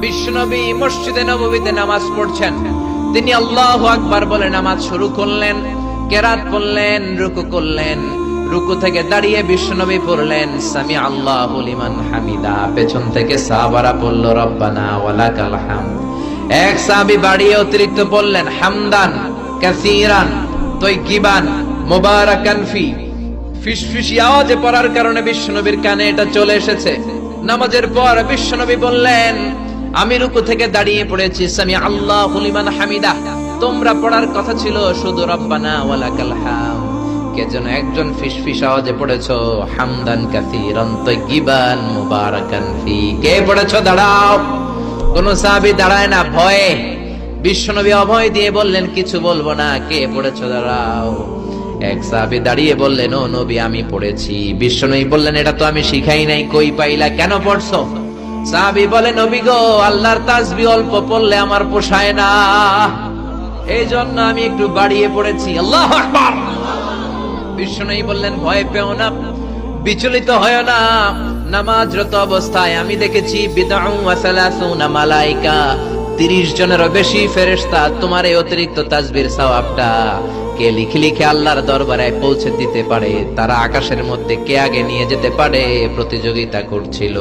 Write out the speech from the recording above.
বিশ্বনবী মসজিদে নববীতে নামাজ পড়ছেন, তিনি আল্লাহু আকবার বলে নামাজ শুরু করলেন, কেরাত পড়লেন, রুকু করলেন, রুকু থেকে দাঁড়িয়ে বিশ্বনবী পড়লেন সামি আল্লাহু লিমান হামিদা, পেছন থেকে সাহাবারা পড়ল রব্বানা ওয়ালাকাল হামদ। এক সাহাবী বাড়িয়ে অতিরিক্ত পড়লেন হামদান কাসীরান তাইয়িবান মুবারাকান ফি, ফিসফিসি আওয়াজে পড়ার কারণে বিশ্বনবীর কানে এটা চলে এসেছে। নামাজের পর বিশ্বনবী বললেন আমি রুকু থেকে দাঁড়িয়ে পড়েছি সামি আল্লাহু লিমান হামিদা, তোমরা পড়ার কথা ছিল শুধু রব্বানা ওয়ালাকাল হামদ, কে যেন একজন ফিসফিস আওয়াজে পড়েছো হামদান কাসীরান তাইয়িবান মুবারাকান ফি। কে পড়েছো? দাঁড়াও। কোন সাহাবী দাঁড়ায় না ভয়ে। বিশ্বনবী অভয় দিয়ে বললেন কিছু বলবো না, কে পড়েছো? দাঁড়াও। এক সাহাবী দাঁড়িয়ে বললেন ও নবী আমি পড়েছি। বিশ্বনবী বললেন এটা তো আমি শিখাই নাই, কই পাইলা, কেন পড়ছো? সাহাবী বলে নবী গো, আল্লাহর তাসবিহ অল্প পড়লে আমার পোষায় না, এই জন্য আমি একটু বাড়িয়ে পড়েছি। আল্লাহু আকবার। বিশ্বনবী বললেন ভয় পেও না, বিচলিত হয় না, নামাজরত অবস্থায় আমি দেখেছি বিদআউ ওয়া সালাসুনা মালায়েকা, 30 জনেরও বেশি ফেরেশতা তোমার এই অতিরিক্ত তাসবিহর সওয়াবটা কে লিখে লিখে আল্লাহর দরবারে পৌঁছে দিতে পারে, তারা আকাশের মধ্যে কে আগে নিয়ে যেতে পারে প্রতিযোগিতা করছিল।